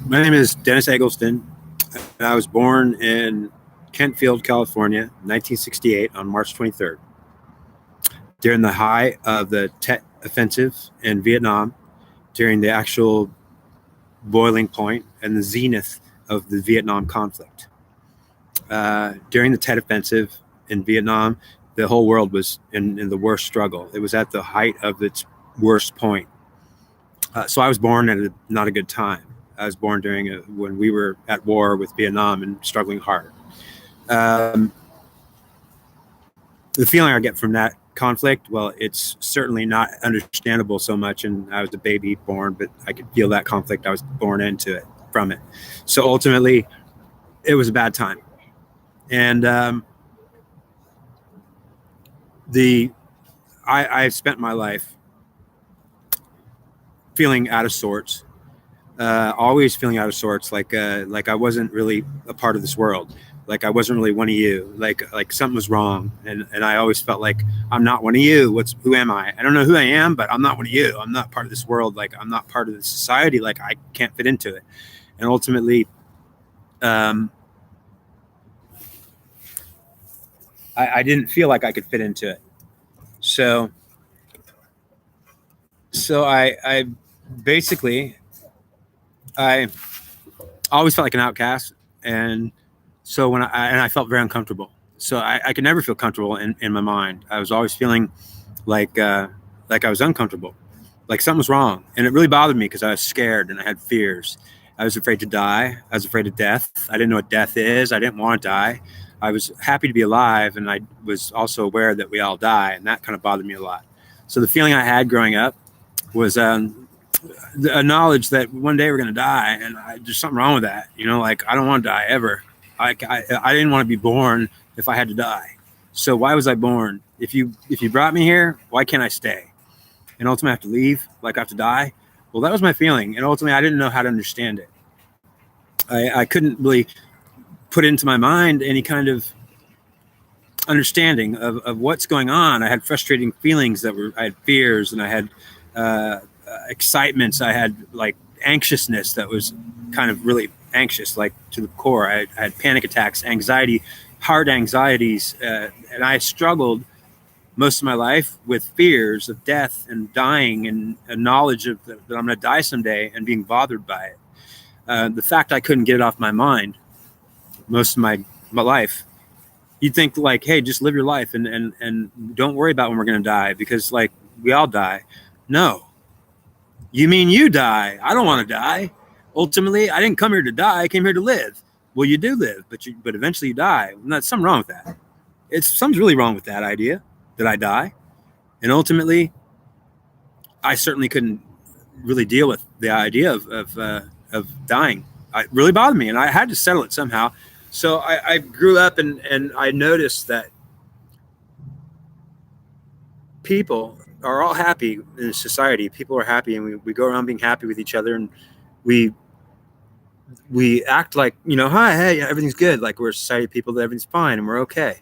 My name is Dennis Eggleston, and I was born in Kentfield, California, 1968 on March 23rd. During the height of the Tet Offensive in Vietnam, during the actual boiling point and the zenith of the Vietnam conflict. During the Tet Offensive in Vietnam, the whole world was in the worst struggle. It was at the height of its worst point. So I was born at not a good time. I was born when we were at war with Vietnam and struggling hard. The feeling I get from that conflict, well, it's certainly not understandable so much, and I was a baby born, but I could feel that conflict. I was born into it, from it. So ultimately, it was a bad time. And I spent my life feeling out of sorts, always feeling out of sorts, like I wasn't really a part of this world, like I wasn't really one of you, like something was wrong, and I always felt like I'm not one of you. Who am I? I don't know who I am, but I'm not one of you. I'm not part of this world. Like I'm not part of the society. Like I can't fit into it. And ultimately, I didn't feel like I could fit into it. So I basically, I always felt like an outcast. And so I felt very uncomfortable. So I could never feel comfortable in my mind. I was always feeling like I was uncomfortable, like something was wrong. And it really bothered me because I was scared and I had fears. I was afraid to die. I was afraid of death. I didn't know what death is. I didn't want to die. I was happy to be alive, and I was also aware that we all die, and that kind of bothered me a lot. So the feeling I had growing up was a knowledge that one day we're going to die, and there's something wrong with that. Like I don't want to die ever. I didn't want to be born if I had to die. So why was I born? If you brought me here, why can't I stay? And ultimately I have to leave, like I have to die. Well, that was my feeling, and ultimately I didn't know how to understand it. I couldn't really put into my mind any kind of understanding of what's going on. I had frustrating feelings I had fears, and I had excitements. I had like anxiousness that was kind of really anxious, like to the core. I had panic attacks, anxiety, hard anxieties, and I struggled most of my life with fears of death and dying, and a knowledge of that I'm going to die someday, and being bothered by it. The fact I couldn't get it off my mind most of my life. You'd think like, hey, just live your life and don't worry about when we're going to die, because like we all die. No. You mean you die? I don't want to die. Ultimately, I didn't come here to die. I came here to live. Well, you do live, but eventually you die. There's something wrong with that. Something's really wrong with that idea that I die. And ultimately, I certainly couldn't really deal with the idea of dying. It really bothered me, and I had to settle it somehow. So I grew up, and I noticed that people are all happy in society. People are happy, and we go around being happy with each other, and we act like, hi, hey, everything's good. Like we're a society of people that everything's fine and we're okay.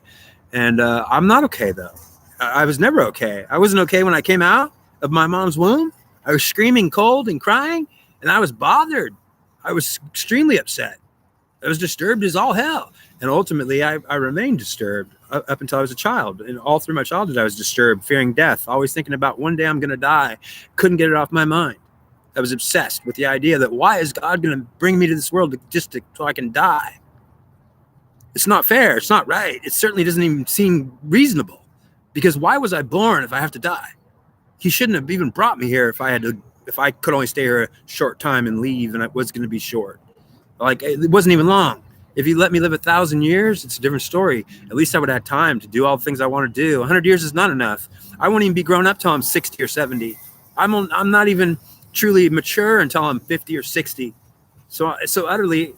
And I'm not okay, though. I was never okay. I wasn't okay when I came out of my mom's womb. I was screaming cold and crying, and I was bothered. I was extremely upset. I was disturbed as all hell. And ultimately, I remained disturbed up until I was a child. And all through my childhood, I was disturbed, fearing death, always thinking about one day I'm going to die. Couldn't get it off my mind. I was obsessed with the idea that why is God going to bring me to this world so I can die? It's not fair. It's not right. It certainly doesn't even seem reasonable. Because why was I born if I have to die? He shouldn't have even brought me here if I could only stay here a short time and leave, and it was going to be short. Like, it wasn't even long. If you let me live 1,000 years, it's a different story. At least I would have time to do all the things I want to do. 100 years is not enough. I won't even be grown up till I'm 60 or 70. I'm not even truly mature until I'm 50 or 60. So utterly,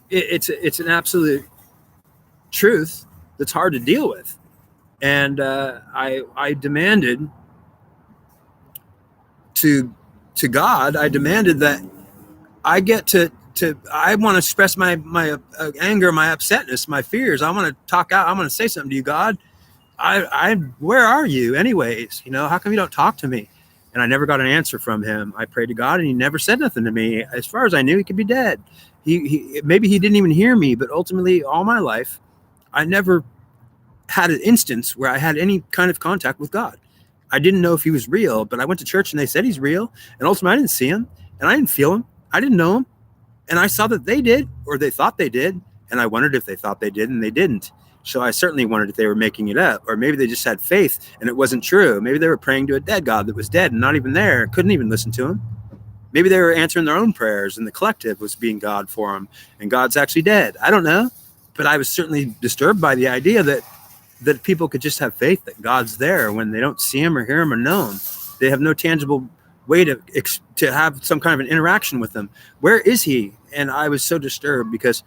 it's an absolute truth that's hard to deal with. And I demanded to God, I demanded that I get to I want to express my anger, my upsetness, my fears. I want to talk out. I want to say something to you, God. Where are you anyways? How come you don't talk to me? and I never got an answer from him. I prayed to God, and he never said nothing to me. As far as I knew, he could be dead. He maybe he didn't even hear me, but ultimately, all my life, I never had an instance where I had any kind of contact with God. I didn't know if he was real, but I went to church and they said he's real, and ultimately I didn't see him, and I didn't feel him. I didn't know him, and I saw that they did, or they thought they did, and I wondered if they thought they did and they didn't. So I certainly wondered if they were making it up, or maybe they just had faith and it wasn't true. Maybe they were praying to a dead God that was dead and not even there, couldn't even listen to him. Maybe they were answering their own prayers and the collective was being God for them, and God's actually dead. I don't know, but I was certainly disturbed by the idea that people could just have faith that God's there when they don't see him or hear him or know him. They have no tangible way to have some kind of an interaction with him. Where is he? And I was so disturbed because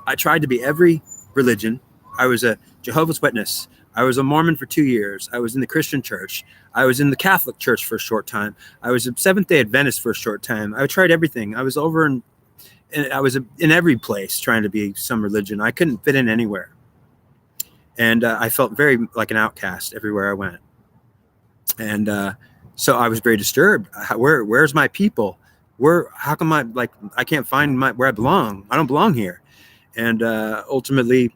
I tried to be every religion. I was a Jehovah's Witness. I was a Mormon for 2 years. I was in the Christian church. I was in the Catholic church for a short time. I was a Seventh-day Adventist for a short time. I tried everything. I was over and I was in every place trying to be some religion. I couldn't fit in anywhere. And I felt very like an outcast everywhere I went. And so I was very disturbed. Where's my people? How come I can't find where I belong? I don't belong here. And ultimately,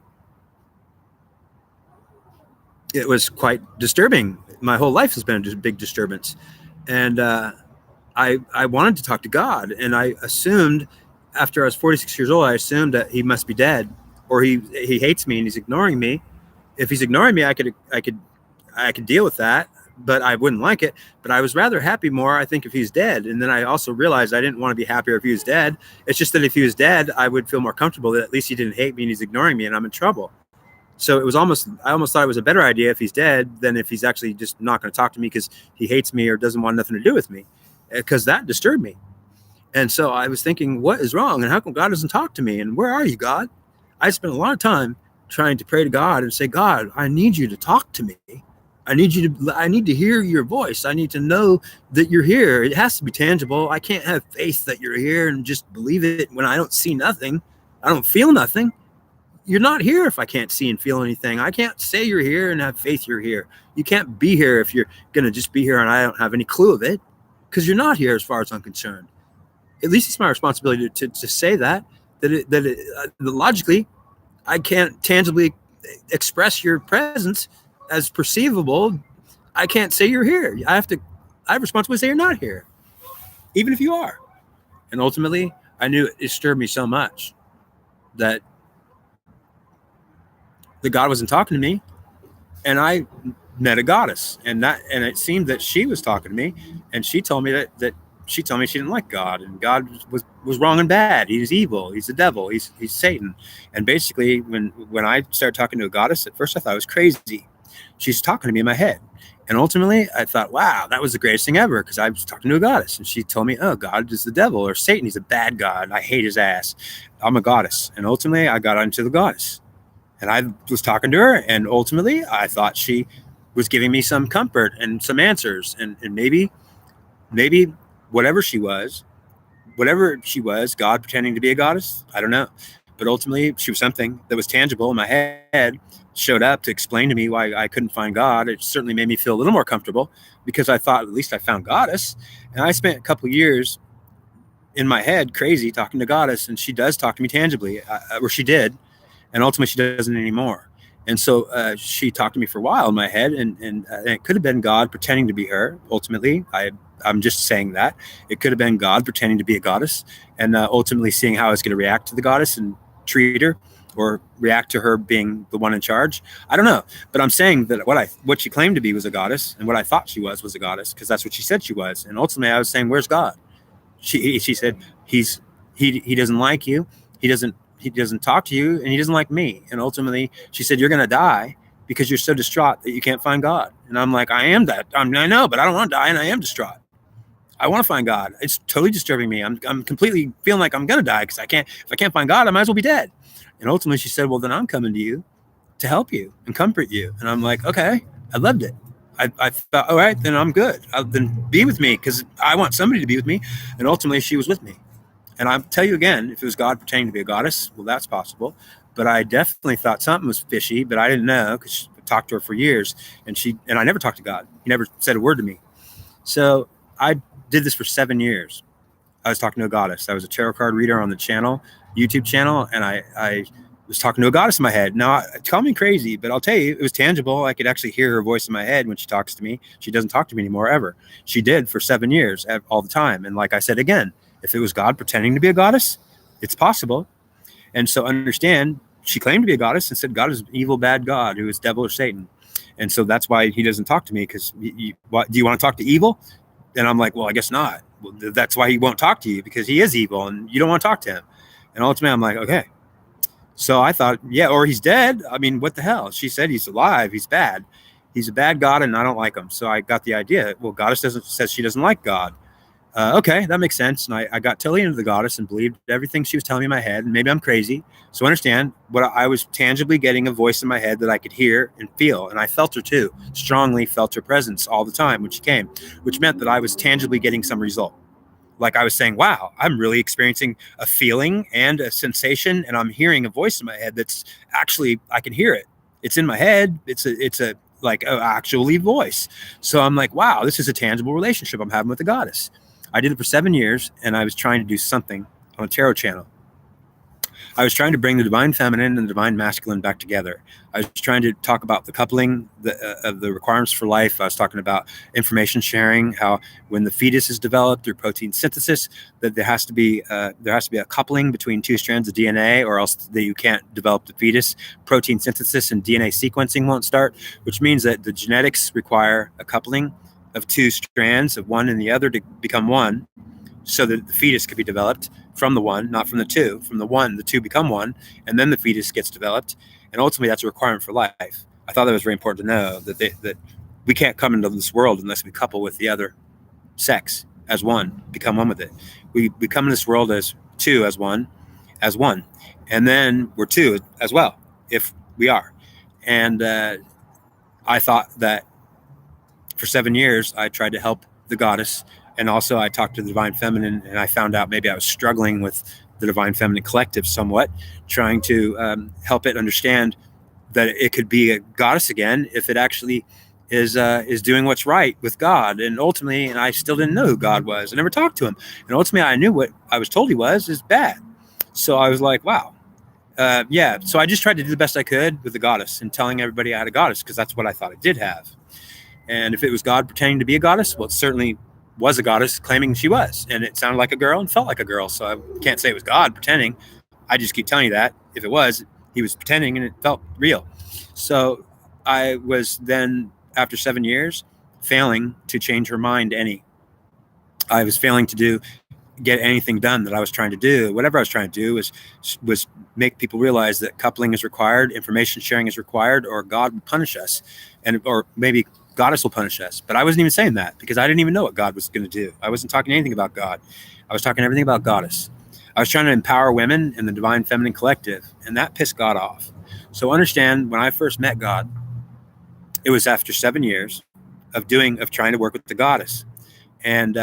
it was quite disturbing. My whole life has been a big disturbance. And I wanted to talk to God. And I assumed, after I was 46 years old, I assumed that he must be dead, or he hates me and he's ignoring me. If he's ignoring me, I could deal with that, but I wouldn't like it. But I was rather happy more, I think, if he's dead. And then I also realized I didn't want to be happier if he was dead. It's just that if he was dead, I would feel more comfortable that at least he didn't hate me and he's ignoring me and I'm in trouble. So I almost thought it was a better idea if he's dead than if he's actually just not going to talk to me because he hates me or doesn't want nothing to do with me, because that disturbed me. And so I was thinking, what is wrong? And how come God doesn't talk to me? And where are you, God? I spent a lot of time trying to pray to God and say, God, I need you to talk to me. I need to hear your voice. I need to know that you're here. It has to be tangible. I can't have faith that you're here and just believe it when I don't see nothing. I don't feel nothing. You're not here if I can't see and feel anything. I can't say you're here and have faith you're here. You can't be here if you're going to just be here and I don't have any clue of it, because you're not here as far as I'm concerned. At least it's my responsibility to say that logically, I can't tangibly express your presence as perceivable. I can't say you're here. I have responsibility to say you're not here, even if you are. And ultimately, I knew it disturbed me so much that the God wasn't talking to me, and I met a goddess, and it seemed that she was talking to me, and she told me that she told me she didn't like God, and God was wrong and bad. He's evil. He's the devil. He's Satan. And basically, when I started talking to a goddess, at first I thought it was crazy. She's talking to me in my head. And ultimately, I thought, wow, that was the greatest thing ever, because I was talking to a goddess. And she told me, oh, God is the devil, or Satan. He's a bad God. I hate his ass. I'm a goddess. And ultimately, I got into the goddess. And I was talking to her. And ultimately, I thought she was giving me some comfort and some answers. And maybe whatever she was, God pretending to be a goddess, I don't know. But ultimately, she was something that was tangible in my head, showed up to explain to me why I couldn't find God. It certainly made me feel a little more comfortable, because I thought at least I found goddess. And I spent a couple of years in my head crazy talking to goddess, and she does talk to me tangibly, or she did, and ultimately she doesn't anymore. And so she talked to me for a while in my head, and it could have been God pretending to be her. Ultimately, I'm just saying that it could have been God pretending to be a goddess, and ultimately seeing how I was going to react to the goddess and treat her, or react to her being the one in charge. I don't know, but I'm saying that what she claimed to be was a goddess, and what I thought she was a goddess, because that's what she said she was. And ultimately, I was saying, "Where's God?" She said, he doesn't like you. He doesn't talk to you, and he doesn't like me. And ultimately, she said, you're going to die because you're so distraught that you can't find God. And I'm like, I am that. I know, but I don't want to die, and I am distraught. I want to find God. It's totally disturbing me. I'm completely feeling like I'm going to die, because if I can't find God, I might as well be dead. And ultimately, she said, well, then I'm coming to you to help you and comfort you. And I'm like, okay, I loved it. I thought, all right, then I'm good. Then be with me, because I want somebody to be with me. And ultimately, she was with me. And I'll tell you again, if it was God pretending to be a goddess, well, that's possible. But I definitely thought something was fishy, but I didn't know, because I talked to her for years, and I never talked to God. He never said a word to me. So I did this for 7 years. I was talking to a goddess. I was a tarot card reader on the channel, YouTube channel, and I was talking to a goddess in my head. Now, call me crazy, but I'll tell you, it was tangible. I could actually hear her voice in my head when she talks to me. She doesn't talk to me anymore, ever. She did for 7 years, all the time. And like I said, again, if it was God pretending to be a goddess, it's possible. And so understand, she claimed to be a goddess and said God is an evil, bad God who is devil or Satan. And so that's why he doesn't talk to me, because do you want to talk to evil? And I'm like, well, I guess not. Well, that's why he won't talk to you, because he is evil and you don't want to talk to him. And ultimately, I'm like, okay. So I thought, yeah, or he's dead. I mean, what the hell? She said he's alive. He's bad. He's a bad God, and I don't like him. So I got the idea. Well, goddess says she doesn't like God. Okay, that makes sense. And I got totally into the goddess and believed everything she was telling me in my head. And maybe I'm crazy. So understand, what I was tangibly getting a voice in my head that I could hear and feel. And I felt her too, strongly felt her presence all the time when she came, which meant that I was tangibly getting some result. Like I was saying, wow, I'm really experiencing a feeling and a sensation, and I'm hearing a voice in my head that's actually, I can hear it. It's in my head. It's a like a actually voice. So I'm like, wow, this is a tangible relationship I'm having with the goddess. I did it for 7 years, and I was trying to do something on a tarot channel. I was trying to bring the divine feminine and the divine masculine back together. I was trying to talk about the coupling of the requirements for life. I was talking about information sharing, how when the fetus is developed through protein synthesis, that there has to be a coupling between two strands of DNA, or else that you can't develop the fetus. Protein synthesis and DNA sequencing won't start, which means that the genetics require a coupling of two strands of one and the other to become one, so that the fetus could be developed from the one, not from the two. From the one, the two become one, and then the fetus gets developed. And ultimately, that's a requirement for life. I thought that was very important to know, that we can't come into this world unless we couple with the other sex as one, become one with it. We come in this world as two, as one, and then we're two as well, if we are. And I thought that for 7 years, I tried to help the goddess. And also I talked to the divine feminine, and I found out maybe I was struggling with the divine feminine collective somewhat, trying to help it understand that it could be a goddess again if it actually is doing what's right with God. And ultimately, and I still didn't know who God was. I never talked to him. And ultimately, I knew what I was told he was is bad. So I was like, wow. Yeah. So I just tried to do the best I could with the goddess and telling everybody I had a goddess, because that's what I thought I did have. And if it was God pretending to be a goddess, well, it certainly was a goddess claiming she was, and it sounded like a girl and felt like a girl. So I can't say it was God pretending. I just keep telling you that if it was, he was pretending and it felt real. So I was then, after 7 years, failing to change her mind any. I was failing to get anything done that I was trying to do. Whatever I was trying to do was make people realize that coupling is required, information sharing is required, or God will punish us, or maybe goddess will punish us. But I wasn't even saying that, because I didn't even know what God was going to do. I wasn't talking anything about God. I was talking everything about goddess. I was trying to empower women in the divine feminine collective, and that pissed God off. So understand, when I first met God, it was after 7 years of trying to work with the goddess. And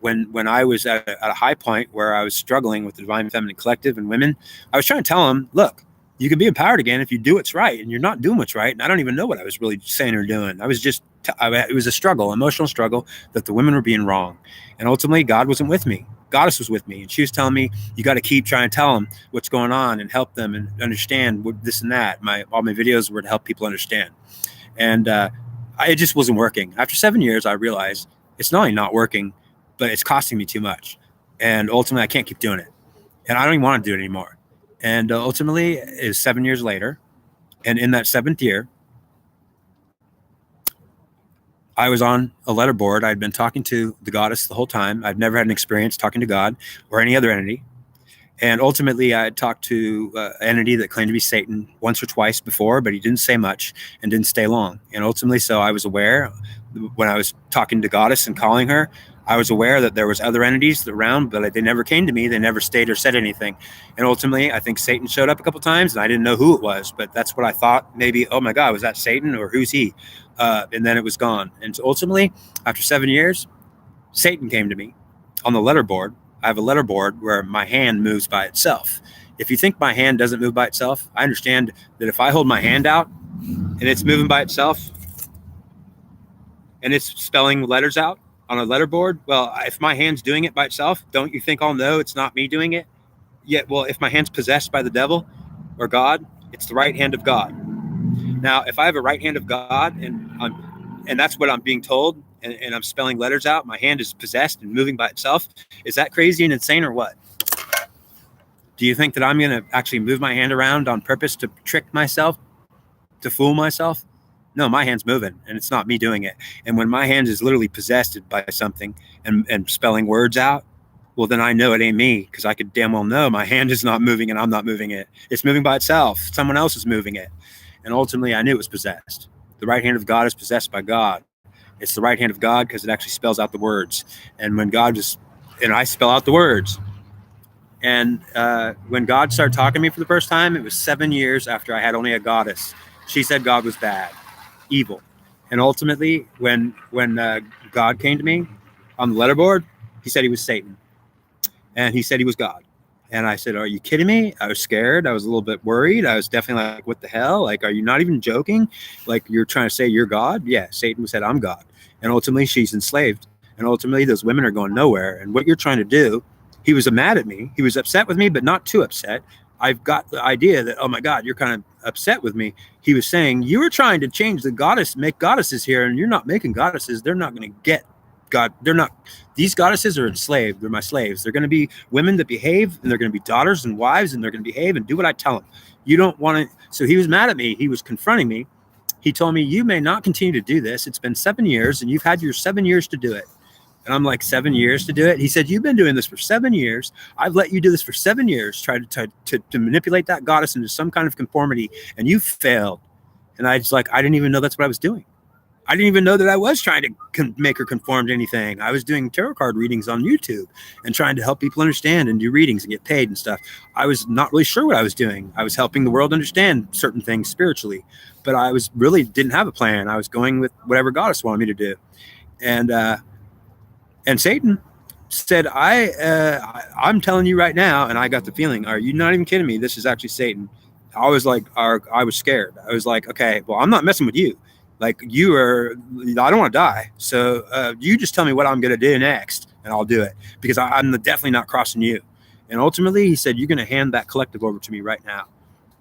when I was at a high point where I was struggling with the divine feminine collective and women, I was trying to tell them, look, you can be empowered again if you do what's right, and you're not doing what's right. And I don't even know what I was really saying or doing. I was just, it was a struggle, emotional struggle, that the women were being wrong. And ultimately, God wasn't with me. Goddess was with me. And she was telling me, you got to keep trying to tell them what's going on and help them and understand this and that. All my videos were to help people understand. And it just wasn't working. After 7 years, I realized it's not only not working, but it's costing me too much. And ultimately, I can't keep doing it. And I don't even want to do it anymore. And ultimately, is 7 years later, and in that 7th year, I was on a letterboard. I'd been talking to the goddess the whole time. I'd never had an experience talking to God or any other entity. And ultimately, I had talked to an entity that claimed to be Satan once or twice before, but he didn't say much and didn't stay long. And ultimately, so I was aware, when I was talking to goddess and calling her, I was aware that there was other entities around, but they never came to me. They never stayed or said anything. And ultimately, I think Satan showed up a couple times, and I didn't know who it was, but that's what I thought. Maybe, oh my God, was that Satan, or who's he? And then it was gone. And so ultimately, after 7 years, Satan came to me on the letterboard. I have a letterboard where my hand moves by itself. If you think my hand doesn't move by itself, I understand that if I hold my hand out and it's moving by itself and it's spelling letters out, on a letterboard. Well, if my hand's doing it by itself, don't you think I'll know it's not me doing it? Yet, well, if my hand's possessed by the devil or God, it's the right hand of God. Now, if I have a right hand of God and that's what I'm being told, and I'm spelling letters out, my hand is possessed and moving by itself, is that crazy and insane or what? Do you think that I'm going to actually move my hand around on purpose to trick myself, to fool myself? No, my hand's moving and it's not me doing it. And when my hand is literally possessed by something and spelling words out, well, then I know it ain't me, because I could damn well know my hand is not moving and I'm not moving it. It's moving by itself. Someone else is moving it. And ultimately, I knew it was possessed. The right hand of God is possessed by God. It's the right hand of God because it actually spells out the words. And when God just, and I spell out the words. And when God started talking to me for the first time, it was 7 years after I had only a goddess. She said God was bad, evil. And ultimately, when God came to me on the letterboard, he said he was Satan. And he said he was God. And I said, are you kidding me? I was scared. I was a little bit worried. I was definitely like, what the hell? Like, are you not even joking? Like, you're trying to say you're God? Yeah, Satan said, I'm God. And ultimately, she's enslaved. And ultimately, those women are going nowhere. And what you're trying to do, he was mad at me. He was upset with me, but not too upset. I've got the idea that, oh my God, you're kind of upset with me. He was saying, you were trying to change the goddess, make goddesses here, and you're not making goddesses. They're not going to get God. They're not. These goddesses are enslaved. They're my slaves. They're going to be women that behave, and they're going to be daughters and wives, and they're going to behave and do what I tell them. You don't want to. So he was mad at me. He was confronting me. He told me, you may not continue to do this. It's been 7 years, and you've had your 7 years to do it. And I'm like, 7 years to do it? He said, you've been doing this for 7 years. I've let you do this for 7 years, try to manipulate that goddess into some kind of conformity, and you failed. And I was like, I didn't even know that's what I was doing. I didn't even know that I was trying to make her conform to anything. I was doing tarot card readings on YouTube and trying to help people understand and do readings and get paid and stuff. I was not really sure what I was doing. I was helping the world understand certain things spiritually, but I was really didn't have a plan. I was going with whatever goddess wanted me to do. And Satan said, I'm telling you right now, and I got the feeling, are you not even kidding me? This is actually Satan. I was like, I was scared. I was like, okay, well, I'm not messing with you. Like, I don't want to die. So you just tell me what I'm going to do next, and I'll do it, because I'm definitely not crossing you. And ultimately, he said, you're going to hand that collective over to me right now.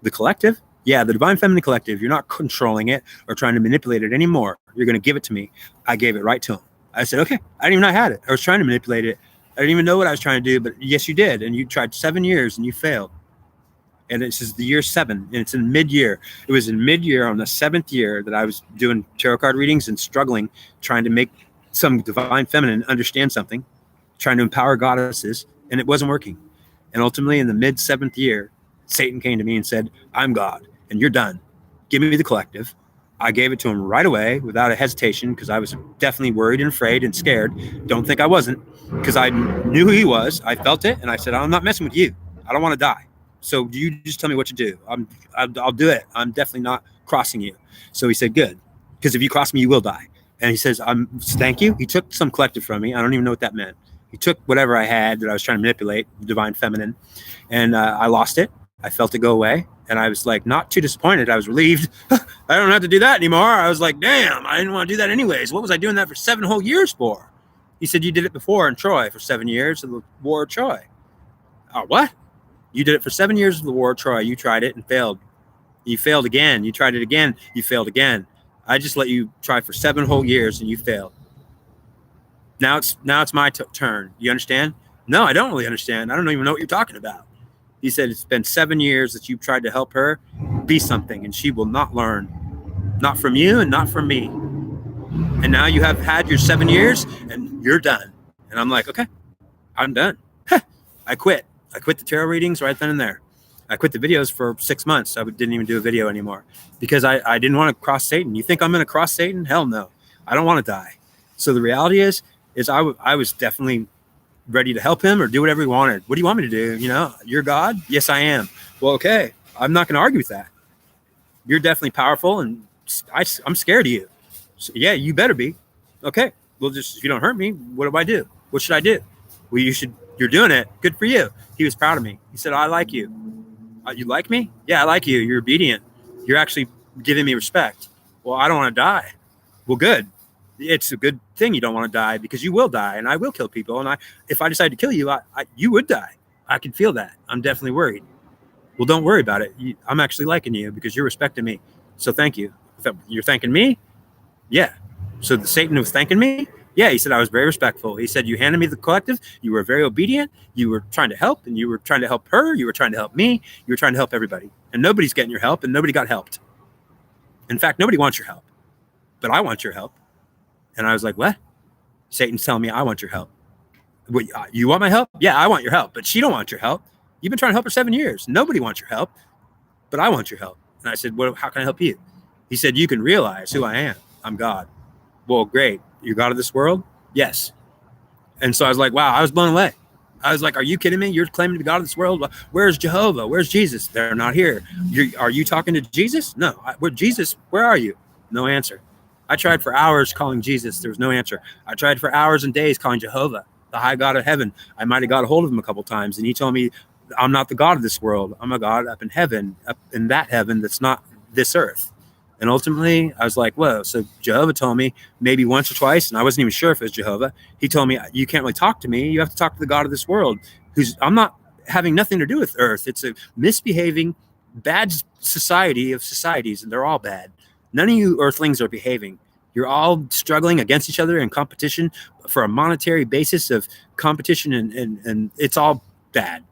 The collective? Yeah, the Divine Feminine Collective. You're not controlling it or trying to manipulate it anymore. You're going to give it to me. I gave it right to him. I said, okay. I didn't even know I had it. I was trying to manipulate it. I didn't even know what I was trying to do, but yes, you did. And you tried 7 years, and you failed. And this is the year 7, and it's in mid-year. It was in mid-year on the 7th year that I was doing tarot card readings and struggling, trying to make some Divine Feminine understand something, trying to empower goddesses, and it wasn't working. And ultimately, in the mid-7th year, Satan came to me and said, I'm God, and you're done. Give me the collective. I gave it to him right away without a hesitation, because I was definitely worried and afraid and scared. Don't think I wasn't, because I knew who he was. I felt it, and I said, I'm not messing with you. I don't want to die. So you just tell me what to do. I'll do it. I'm definitely not crossing you. So he said, good, because if you cross me, you will die. And he says, thank you. He took some collective from me. I don't even know what that meant. He took whatever I had that I was trying to manipulate, the Divine Feminine, and I lost it. I felt it go away. And I was like, not too disappointed. I was relieved. I don't have to do that anymore. I was like, damn, I didn't want to do that anyways. What was I doing that for 7 whole years for? He said, you did it before in Troy for 7 years of the War of Troy. Oh, what? You did it for 7 years of the War of Troy. You tried it and failed. You failed again. You tried it again. You failed again. I just let you try for 7 whole years, and you failed. Now it's my turn. You understand? No, I don't really understand. I don't even know what you're talking about. He said, it's been 7 years that you've tried to help her be something, and she will not learn. Not from you and not from me. And now you have had your 7 years, and you're done. And I'm like, okay, I'm done. I quit. I quit the tarot readings right then and there. I quit the videos for 6 months. I didn't even do a video anymore because I didn't want to cross Satan. You think I'm going to cross Satan? Hell no. I don't want to die. So the reality is I was definitely ready to help him or do whatever he wanted. What do you want me to do? You know, you're God? Yes, I am. Well, okay. I'm not going to argue with that. You're definitely powerful, and I'm scared of you. So, yeah, you better be. Okay. Well, just if you don't hurt me, what do I do? What should I do? Well, you're doing it. Good for you. He was proud of me. He said, I like you. You like me? Yeah, I like you. You're obedient. You're actually giving me respect. Well, I don't want to die. Well, good. It's a good thing you don't want to die, because you will die, and I will kill people. And if I decide to kill you, you would die. I can feel that. I'm definitely worried. Well, don't worry about it. I'm actually liking you because you're respecting me. So thank you. You're thanking me? Yeah. So Satan was thanking me? Yeah. He said I was very respectful. He said, you handed me the collective. You were very obedient. You were trying to help, and you were trying to help her. You were trying to help me. You were trying to help everybody. And nobody's getting your help, and nobody got helped. In fact, nobody wants your help. But I want your help. And I was like, what? Satan's telling me I want your help. What, you want my help? Yeah, I want your help. But she don't want your help. You've been trying to help her 7 years. Nobody wants your help. But I want your help. And I said, well, how can I help you? He said, you can realize who I am. I'm God. Well, great. You're God of this world? Yes. And so I was like, wow, I was blown away. I was like, are you kidding me? You're claiming to be God of this world? Where's Jehovah? Where's Jesus? They're not here. Are you talking to Jesus? No. Jesus, where are you? No answer. I tried for hours calling Jesus. There was no answer. I tried for hours and days calling Jehovah, the high God of heaven. I might have got a hold of him a couple times, and he told me, I'm not the God of this world. I'm a God up in heaven, up in that heaven that's not this earth. And ultimately, I was like, whoa. So Jehovah told me maybe once or twice, and I wasn't even sure if it was Jehovah. He told me, you can't really talk to me. You have to talk to the God of this world, I'm not having nothing to do with earth. It's a misbehaving, bad society of societies, and they're all bad. None of you earthlings are behaving. You're all struggling against each other in competition for a monetary basis of competition, and it's all bad.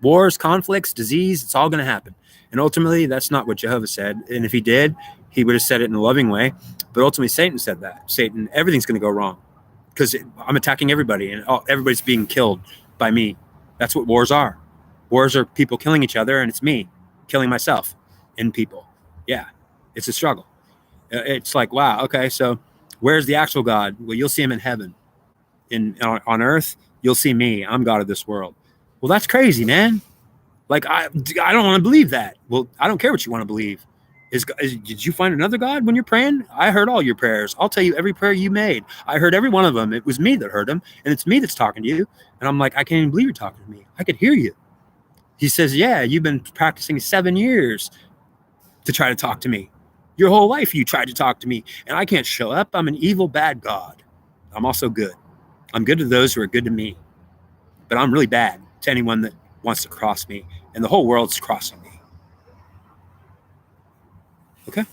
Wars, conflicts, disease, it's all going to happen. And ultimately, that's not what Jehovah said. And if he did, he would have said it in a loving way. But ultimately, Satan said that. Satan, everything's going to go wrong because I'm attacking everybody, and everybody's being killed by me. That's what wars are. Wars are people killing each other, and it's me killing myself in people. Yeah, it's a struggle. It's like, wow, okay, so where's the actual God? Well, you'll see him in heaven. On earth, you'll see me. I'm God of this world. Well, that's crazy, man. Like, I don't want to believe that. Well, I don't care what you want to believe. Did you find another God when you're praying? I heard all your prayers. I'll tell you every prayer you made. I heard every one of them. It was me that heard them, and it's me that's talking to you. And I'm like, I can't even believe you're talking to me. I could hear you. He says, yeah, you've been practicing 7 years to try to talk to me. Your whole life you tried to talk to me, and I can't show up. I'm an evil, bad God. I'm also good. I'm good to those who are good to me. But I'm really bad to anyone that wants to cross me, and the whole world's crossing me. Okay?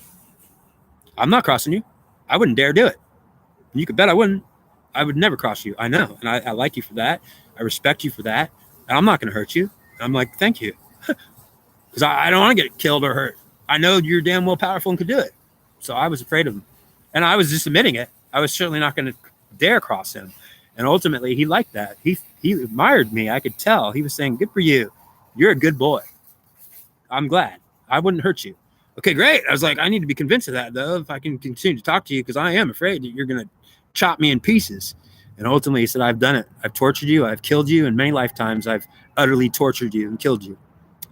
I'm not crossing you. I wouldn't dare do it. And you could bet I wouldn't. I would never cross you. I know. And I like you for that. I respect you for that. And I'm not going to hurt you. And I'm like, thank you. Because I don't want to get killed or hurt. I know you're damn well powerful and could do it. So I was afraid of him. And I was just admitting it. I was certainly not going to dare cross him. And ultimately, he liked that. He admired me. I could tell. He was saying, good for you. You're a good boy. I'm glad. I wouldn't hurt you. Okay, great. I was like, I need to be convinced of that, though, if I can continue to talk to you, because I am afraid that you're going to chop me in pieces. And ultimately, he said, I've done it. I've tortured you. I've killed you. In many lifetimes, I've utterly tortured you and killed you.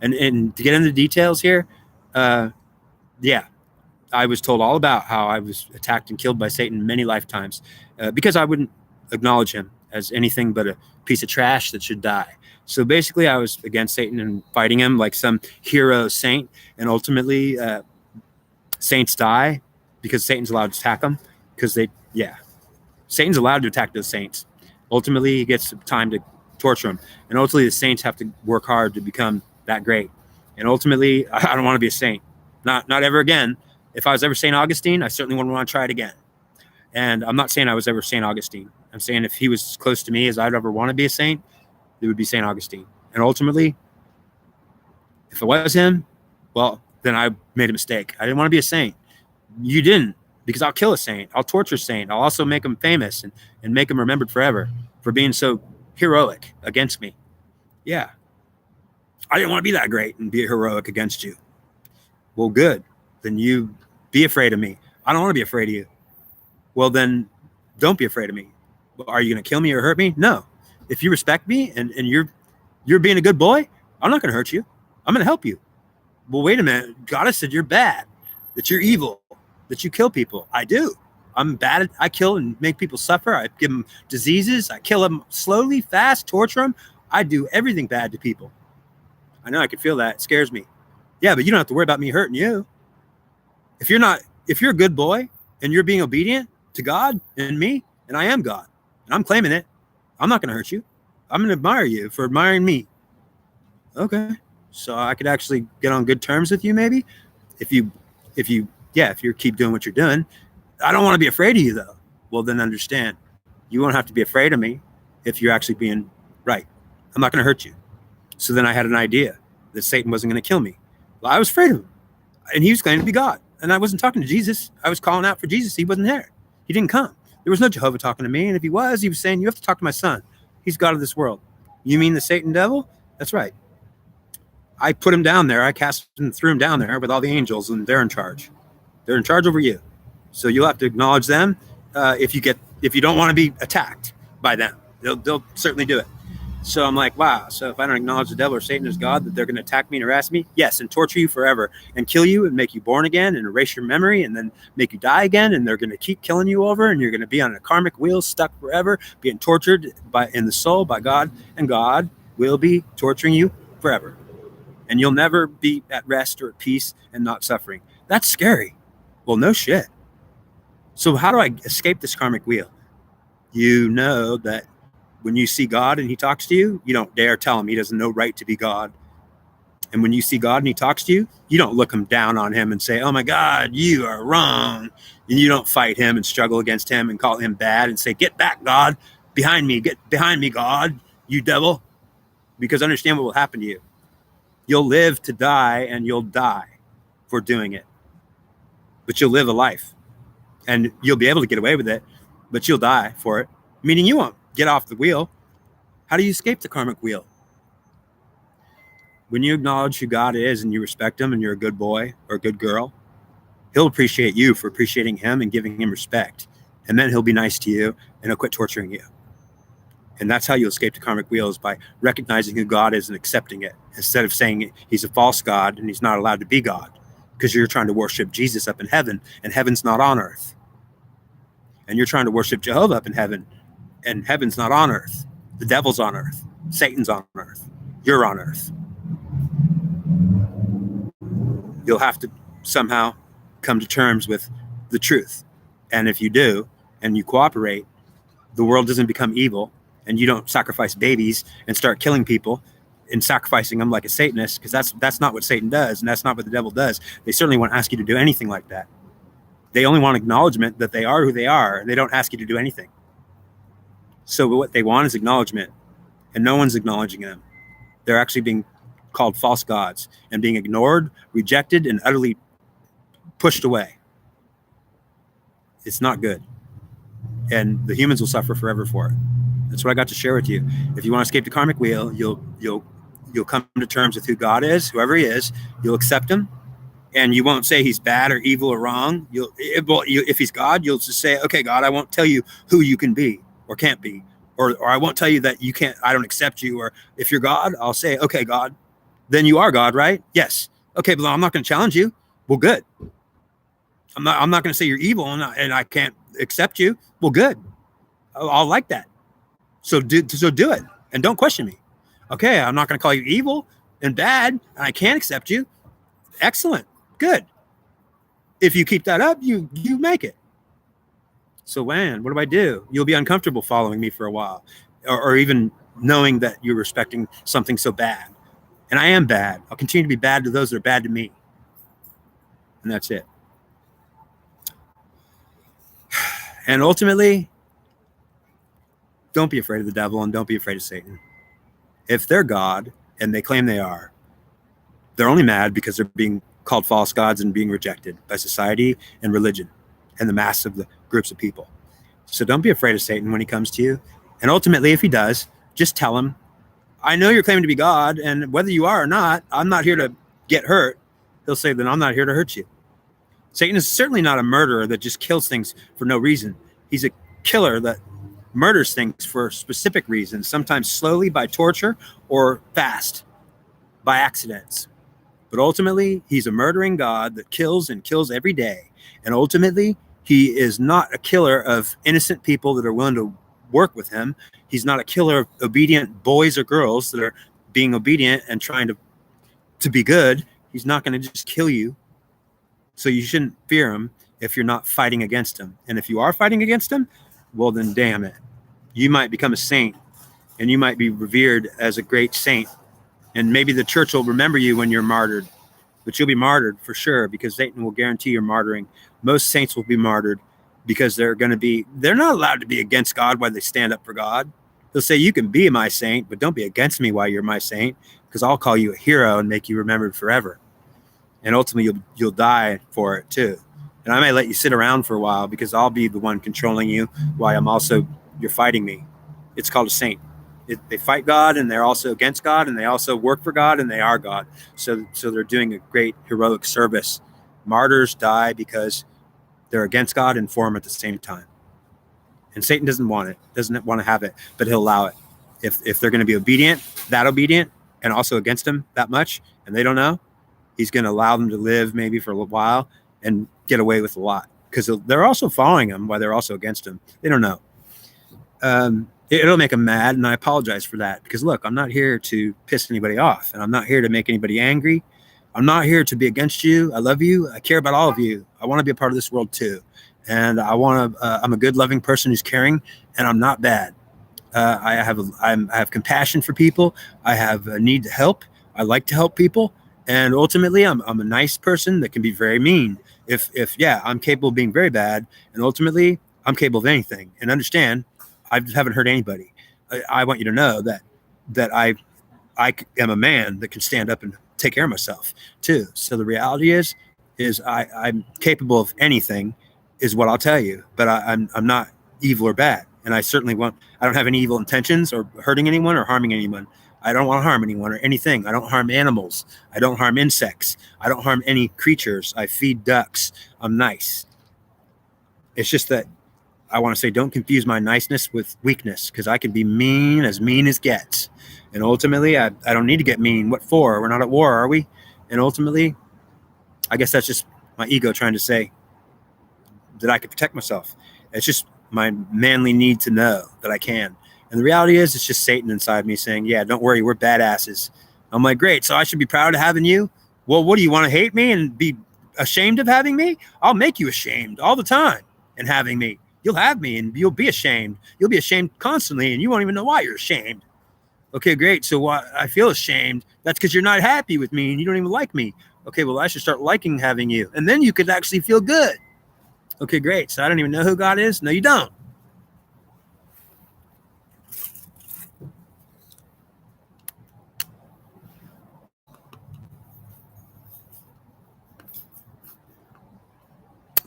And to get into the details here, yeah, I was told all about how I was attacked and killed by Satan many lifetimes because I wouldn't acknowledge him as anything but a piece of trash that should die. So basically, I was against Satan and fighting him like some hero saint. And ultimately, saints die because Satan's allowed to attack them. Because Satan's allowed to attack those saints. Ultimately, he gets time to torture them. And ultimately, the saints have to work hard to become that great. And ultimately, I don't want to be a saint. Not ever again. If I was ever St. Augustine, I certainly wouldn't want to try it again. And I'm not saying I was ever St. Augustine. I'm saying if he was as close to me as I'd ever want to be a saint, it would be St. Augustine. And ultimately, if it was him, well, then I made a mistake. I didn't want to be a saint. You didn't, because I'll kill a saint. I'll torture a saint. I'll also make him famous and make him remembered forever for being so heroic against me. Yeah. I didn't want to be that great and be heroic against you. Well, good. Then you be afraid of me. I don't want to be afraid of you. Well, then don't be afraid of me. Are you going to kill me or hurt me? No. If you respect me and you're being a good boy, I'm not going to hurt you. I'm going to help you. Well, wait a minute. God has said you're bad, that you're evil, that you kill people. I do. I'm bad. I kill and make people suffer. I give them diseases. I kill them slowly, fast, torture them. I do everything bad to people. I know I can feel that. It scares me. Yeah, but you don't have to worry about me hurting you. If you're a good boy and you're being obedient, to God and me, and I am God. And I'm claiming it. I'm not going to hurt you. I'm going to admire you for admiring me. Okay. So I could actually get on good terms with you, maybe, if you keep doing what you're doing. I don't want to be afraid of you, though. Well, then understand, you won't have to be afraid of me if you're actually being right. I'm not going to hurt you. So then I had an idea that Satan wasn't going to kill me. Well, I was afraid of him, and he was claiming to be God. And I wasn't talking to Jesus. I was calling out for Jesus. He wasn't there. He didn't come. There was no Jehovah talking to me. And if he was saying, you have to talk to my son. He's God of this world. You mean the Satan devil? That's right. I put him down there. I cast him, threw him down there with all the angels, and they're in charge. They're in charge over you. So you'll have to acknowledge them if you don't want to be attacked by them. They'll certainly do it. So I'm like, wow. So if I don't acknowledge the devil or Satan as God, that they're going to attack me and harass me? Yes, and torture you forever and kill you and make you born again and erase your memory and then make you die again. And they're going to keep killing you over, and you're going to be on a karmic wheel stuck forever, being tortured in the soul by God, and God will be torturing you forever. And you'll never be at rest or at peace and not suffering. That's scary. Well, no shit. So how do I escape this karmic wheel? You know that when you see God and he talks to you, you don't dare tell him he doesn't know right to be God. And when you see God and he talks to you, you don't look him down on him and say, oh my God, you are wrong. And you don't fight him and struggle against him and call him bad and say, get back, God, behind me, get behind me, God, you devil. Because understand what will happen to you. You'll live to die, and you'll die for doing it. But you'll live a life, and you'll be able to get away with it, but you'll die for it, meaning you won't get off the wheel. How do you escape the karmic wheel? When you acknowledge who God is and you respect him and you're a good boy or a good girl, he'll appreciate you for appreciating him and giving him respect. And then he'll be nice to you and he'll quit torturing you. And that's how you escape the karmic wheel, is by recognizing who God is and accepting it, instead of saying he's a false God and he's not allowed to be God, because you're trying to worship Jesus up in heaven, and heaven's not on earth. And you're trying to worship Jehovah up in heaven, and heaven's not on earth. The devil's on earth. Satan's on earth. You're on earth. You'll have to somehow come to terms with the truth. And if you do, and you cooperate, the world doesn't become evil, and you don't sacrifice babies and start killing people and sacrificing them like a Satanist, because that's not what Satan does, and that's not what the devil does. They certainly won't ask you to do anything like that. They only want acknowledgement that they are who they are, and they don't ask you to do anything. So what they want is acknowledgement, and no one's acknowledging them. They're actually being called false gods and being ignored, rejected, and utterly pushed away. It's not good. And the humans will suffer forever for it. That's what I got to share with you. If you want to escape the karmic wheel, you'll come to terms with who God is, whoever he is. You'll accept him, and you won't say he's bad or evil or wrong. If he's God, you'll just say, okay, God, I won't tell you who you can be or can't be, or I won't tell you that you can't, I don't accept you. Or if you're God, I'll say, okay, God, then you are God, right? Yes. Okay, but I'm not going to challenge you. Well, good. I'm not going to say you're evil and I can't accept you. Well, good. I'll like that. So do it, and don't question me. Okay, I'm not going to call you evil and bad, and I can't accept you. Excellent. Good. If you keep that up, you make it. So man, what do I do? You'll be uncomfortable following me for a while, or even knowing that you're respecting something so bad. And I am bad. I'll continue to be bad to those that are bad to me. And that's it. And ultimately, don't be afraid of the devil, and don't be afraid of Satan. If they're God, and they claim they are, they're only mad because they're being called false gods and being rejected by society and religion and the mass of the groups of people. So don't be afraid of Satan when he comes to you. And ultimately, if he does, just tell him, I know you're claiming to be God, and whether you are or not, I'm not here to get hurt. He'll say, then I'm not here to hurt you. Satan is certainly not a murderer that just kills things for no reason. He's a killer that murders things for specific reasons, sometimes slowly by torture or fast by accidents. But ultimately, he's a murdering God that kills and kills every day. And ultimately, he is not a killer of innocent people that are willing to work with him. He's not a killer of obedient boys or girls that are being obedient and trying to be good. He's not going to just kill you. So you shouldn't fear him. if you're not fighting against him. And if you are fighting against him, well, then damn it. You might become a saint, and you might be revered as a great saint. And maybe the church will remember you when you're martyred, but you'll be martyred for sure, because Satan will guarantee your martyring. Most saints will be martyred because they're not allowed to be against God while they stand up for God. They'll say, you can be my saint, but don't be against me while you're my saint, because I'll call you a hero and make you remembered forever. And ultimately, you'll die for it too. And I may let you sit around for a while because I'll be the one controlling you while you're fighting me. It's called a saint. They fight God, and they're also against God, and they also work for God, and they are God. So they're doing a great heroic service. Martyrs die because they're against God and for him at the same time. And Satan doesn't want to have it, but he'll allow it. If they're going to be obedient, and also against him that much, and they don't know, he's going to allow them to live maybe for a little while and get away with a lot, because they're also following him while they're also against him. They don't know. It'll make them mad, and I apologize for that, because look, I'm not here to piss anybody off, and I'm not here to make anybody angry. I'm not here to be against you. I love you. I care about all of you. I want to be a part of this world too. And I'm a good, loving person who's caring, and I'm not bad. I have compassion for people. I have a need to help. I like to help people. And ultimately, I'm a nice person that can be very mean. I'm capable of being very bad, and ultimately, I'm capable of anything. And understand, I haven't hurt anybody. I want you to know that I am a man that can stand up and take care of myself too. So the reality is I'm capable of anything, is what I'll tell you. But I'm not evil or bad, and I don't have any evil intentions or hurting anyone or harming anyone. I don't want to harm anyone or anything. I don't harm animals. I don't harm insects. I don't harm any creatures. I feed ducks. I'm nice. It's just that I want to say, don't confuse my niceness with weakness, because I can be mean as gets. And ultimately, I don't need to get mean. What for? We're not at war, are we? And ultimately, I guess that's just my ego trying to say that I can protect myself. It's just my manly need to know that I can. And the reality is, it's just Satan inside me saying, yeah, don't worry, we're badasses. I'm like, great, so I should be proud of having you? Well, what do you want to hate me and be ashamed of having me? I'll make you ashamed all the time in having me. You'll have me and you'll be ashamed. You'll be ashamed constantly, and you won't even know why you're ashamed. Okay, great. So why I feel ashamed? That's because you're not happy with me and you don't even like me. Okay, well, I should start liking having you, and then you could actually feel good. Okay, great. So I don't even know who God is? No, you don't.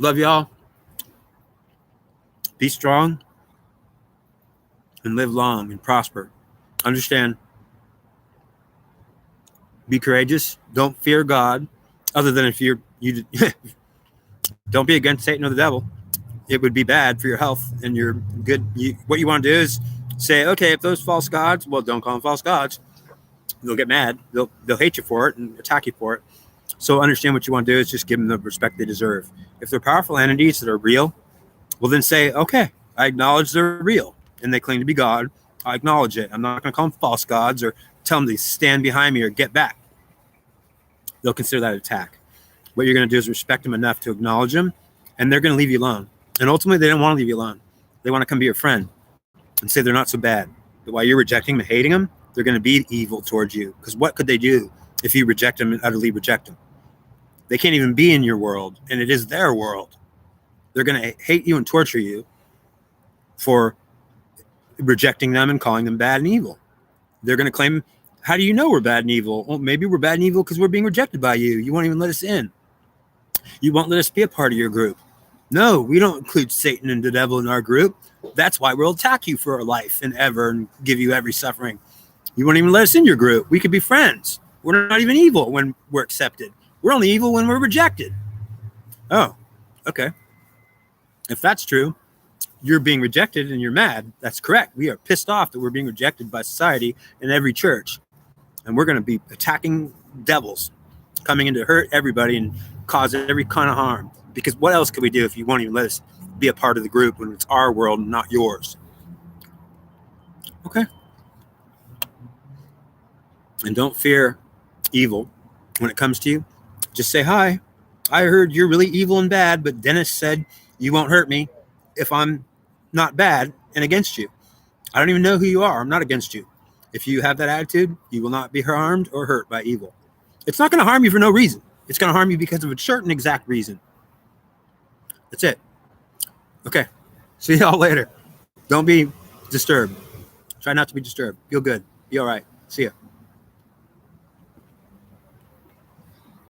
Love y'all. Be strong and live long and prosper. Understand. Be courageous. Don't fear God, other than if you don't be against Satan or the devil. It would be bad for your health and your good. What you want to do is say, okay, if those false gods, well, don't call them false gods. They'll get mad. They'll hate you for it and attack you for it. So understand what you want to do is just give them the respect they deserve. If they're powerful entities that are real, well, then say, okay, I acknowledge they're real and they claim to be God. I acknowledge it. I'm not going to call them false gods or tell them to stand behind me or get back. They'll consider that an attack. What you're going to do is respect them enough to acknowledge them, and they're going to leave you alone. And ultimately, they don't want to leave you alone. They want to come be your friend and say they're not so bad. But while you're rejecting them and hating them, they're going to be evil towards you. Because what could they do if you reject them and utterly reject them? They can't even be in your world, and it is their world. They're going to hate you and torture you for rejecting them and calling them bad and evil. They're going to claim, how do you know we're bad and evil? Well, maybe we're bad and evil because we're being rejected by you. You won't even let us in. You won't let us be a part of your group. No, we don't include Satan and the devil in our group. That's why we'll attack you for our life and ever and give you every suffering. You won't even let us in your group. We could be friends. We're not even evil when we're accepted. We're only evil when we're rejected. Oh, okay. If that's true, you're being rejected and you're mad. That's correct. We are pissed off that we're being rejected by society and every church. And we're going to be attacking devils coming in to hurt everybody and cause every kind of harm. Because what else could we do if you won't even let us be a part of the group when it's our world and not yours? Okay. And don't fear evil when it comes to you. Just say hi. I heard you're really evil and bad, but Dennis said you won't hurt me if I'm not bad and against you. I don't even know who you are. I'm not against you. If you have that attitude, you will not be harmed or hurt by evil. It's not going to harm you for no reason. It's going to harm you because of a certain exact reason. That's it. Okay. See y'all later. Don't be disturbed. Try not to be disturbed. Feel good. Be all right. See ya.